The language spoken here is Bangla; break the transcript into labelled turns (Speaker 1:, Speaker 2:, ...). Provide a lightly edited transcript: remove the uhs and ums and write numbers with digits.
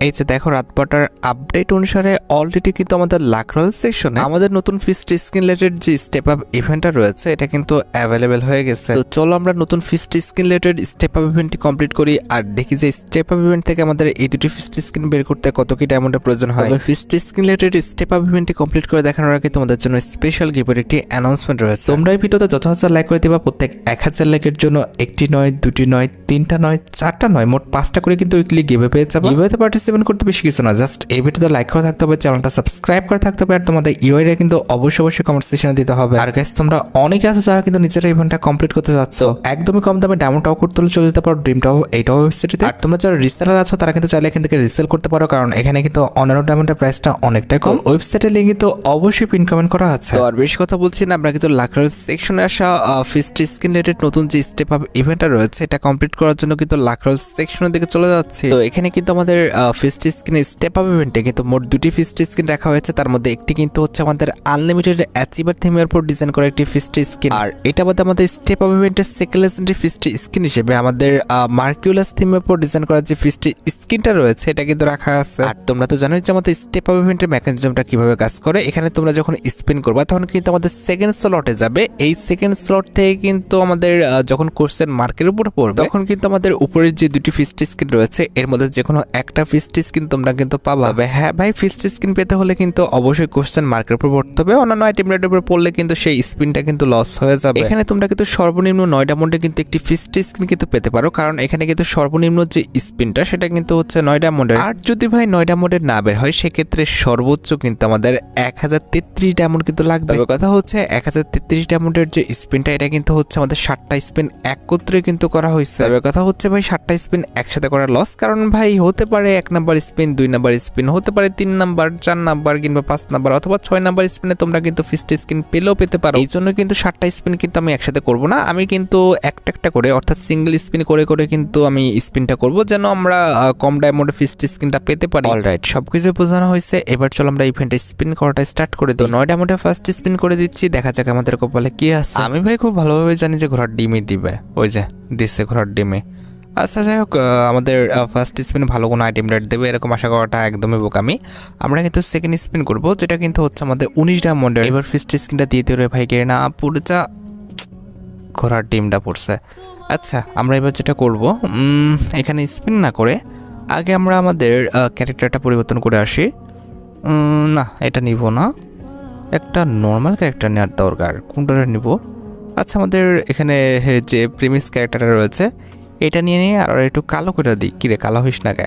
Speaker 1: এই যে দেখো রাত 12টার আপডেট অনুসারে অলরেডি কিন্তু আমাদের লাক রয়্যাল সেকশনে আমাদের নতুন ফিস্ট স্কিন রিলেটেড যে স্টেপ আপ ইভেন্টটা রয়েছে এটা কিন্তু অ্যাভেলেবেল হয়ে গেছে। তো চলো আমরা নতুন fist skin related step up ইভেন্টটি কমপ্লিট করি আর দেখি যে স্টেপ আপ ইভেন্ট থেকে আমাদের এই দুটি ফিস্ট স্কিন বের করতে কত কি ডায়মন্ডের প্রয়োজন হয়। Fist skin related step up ইভেন্টটি কমপ্লিট করে দেখানোর আগে তোমাদের জন্য স্পেশাল গিফটের একটি অ্যানাউন্সমেন্ট রয়েছে। তোমরা এই ভিডিওতে যত হাজার লাইক করে দিবা প্রত্যেক 1000 লাইকের জন্য একটি নয়, দুটি নয়, তিনটা নয়, চারটা নয়, মোট 5টা করে কিন্তু উইকলি গিভে পেয়ে যাবে। গিভেতে পার্টিসিপেট করতে বেশি কিছু না, জাস্ট এই ভিডিওতে লাইক করে থাকতে হবে, চ্যানেলটা সাবস্ক্রাইব করে থাকতে হবে আর তোমাদের ইউআইডি কিন্তু অবশ্যই কমেন্ট সেকশনে দিতে হবে। আর গাইস তোমরা অনেকে আছো যারা কিন্তু নিজেরা ইভেন্টটা কমপ্লিট করতে যাচ্ছ, একদমই কম দামে ডায়মন্ড টাও করতে চলে যেতে পারো ড্রিম টাও এইটাও ওয়েবসাইটে। আর তোমরা যারা রিসেলার আছো তারা কিন্তু চাইলে এখান থেকে রিসেল করতে পারো, কারণ এখানে কিন্তু অন্যান্য ডায়মন্ডের প্রাইসটা অনেকটাই কম। ওয়েবসাইটের লিংক কিন্তু অবশ্যই পিন কমেন্ট করা আছে। তো আর বেশি কথা বলছি না, আমরা কিন্তু লাক রয়্যাল সেকশনে আসা ফিস্ট স্কিন রিলেটেড নতুন যে স্টেপ আপ ইভেন্টটা রয়েছে এটা কমপ্লিট করার জন্য কিন্তু লাক রয়্যাল সেকশনের দিকে চলে যাচ্ছে। তো এখানে কিন্তু আমাদের ফিস্ট স্কিন স্টেপ আপ ইভেন্টে কিন্তু মোট দুটি ফিস্ট স্কিন রাখা হয়েছে, তার মধ্যে একটি কিন্তু হচ্ছে আমাদের আনলিমিটেড অ্যাচিভার থিমের উপর ডিজাইন করা একটি ফিস্ট স্কিন, আর এটা বাদে আমাদের স্টেপ আপ ইভেন্টের সেকেন্ড লেজেন্ডারি ফিস্ট স্কিন হিসেবে আমাদের মার্কিউলাস থিমের উপর ডিজাইন করা যে ফিস্ট স্কিনটা রয়েছে এটা কিন্তু রাখা আছে। আর তোমরা তো জানোই যে আমাদের স্টেপ আপ ইভেন্টের মেকানিজমটা কিভাবে কাজ করে। এখানে তোমরা যখন স্পিন করবা তখন কিন্তু আমাদের সেকেন্ড স্লটে যাবে, এই সেকেন্ড স্লট থেকে কিন্তু আমাদের যখন কোশ্চেন মার্কের উপর পড়বে তখন কিন্তু আমাদের উপরের যে দুটি ফিস্ট স্কিন রয়েছে এর মধ্যে যে কোনো একটা ফিস্ট স্কিন তোমরা কিন্তু পাবা। হ্যাঁ ভাই, ফিস্ট স্কিন পেতে হলে কিন্তু অবশ্যই কোশ্চেন মার্কের উপর পড়তে হবে, অন্যান্য আইটেম রেটের উপর পড়লে কিন্তু সেই স্পিনটা কিন্তু লস হয়ে যাবে। এখানে তোমরা কিন্তু সর্বনিম্ন 9 ডায়মন্ডে কিন্তু একটি ফিস্ট স্কিন কিন্তু পেতে পারো, কারণ এখানে কিন্তু সর্বনিম্ন যে স্পিনটা সেটা কিন্তু হচ্ছে 9 ডায়মন্ডের। আর যদি ভাই 9 ডায়মন্ডের না বের হয় সেক্ষেত্রে সর্বোচ্চ কিন্তু আমাদের 1033 ডায়মন্ড কিন্তু লাগবে। কথা হচ্ছে 1033 ডায়মন্ডের যে স্পিনটা এটা কিন্তু হচ্ছে আমাদের 7টা স্পিন একত্রে কিন্তু করা হয়েছে। কথা হচ্ছে ভাই 7টা স্পিন একসাথে করা লস, কারণ ভাই হতে পারে 1 নাম্বার স্পিন, 2 নাম্বার স্পিন, হতে পারে 3 নাম্বার, 4 নাম্বার কিংবা 5 নাম্বার অথবা 6 নাম্বার স্পিনে তোমরা কিন্তু ফিস্ট স্কিন পেলেও পেতে পারো। এই জন্য কিন্তু 7টা স্পিন কিন্তু আমি একসাথে করব না, আমি কিন্তু একটা একটা করে অর্থাৎ সিঙ্গেল স্পিন করে করে কিন্তু আমি স্পিনটা করব যেন আমরা কম ডায়মন্ডে ফিস্ট স্কিনটা পেতে পারি। অলরাইট, সবকিছু বোঝানো হয়েছে, এবার চলো আমরা ইভেন্টে স্পিন করাটা স্টার্ট করে দিই। 9 ডায়মন্ডে ফার্স্ট স্পিন করে দিচ্ছি, দেখা যাক আমাদের কপালে কি আছে। আমি ভাই খুব ভালোভাবে জানি যে ঘোড়ার ডিমই দিবে, ওই যে দিচ্ছে ঘোড়ার ডিমে। আচ্ছা যাই হোক, আমাদের ফার্স্ট স্পিনে ভালো কোনো আইটেম রেট দেবে এরকম আশা করাটা একদমই বোকামি। আমরা কিন্তু সেকেন্ড স্পিন করবো, যেটা কিন্তু হচ্ছে আমাদের 19 ডায়মন্ডের। এবার ফিস্ট স্কিনটা দিয়ে দিও রে ভাই, গেড়ে না পুরো যা ঘোড়ার ডিমটা পড়ছে। আচ্ছা আমরা এবার যেটা করব, এখানে স্পিন না করে আগে আমরা আমাদের ক্যারেক্টারটা পরিবর্তন করে আসি। না এটা নিব না, একটা নর্মাল ক্যারেক্টার নেওয়ার দরকার, কোনটা নিব? আচ্ছা আমাদের এখানে যে প্রিমিস ক্যারেক্টারটা রয়েছে এটা নিয়ে নিয়ে আর একটু কালো করে দিই। কিরে কালো হইস না কে?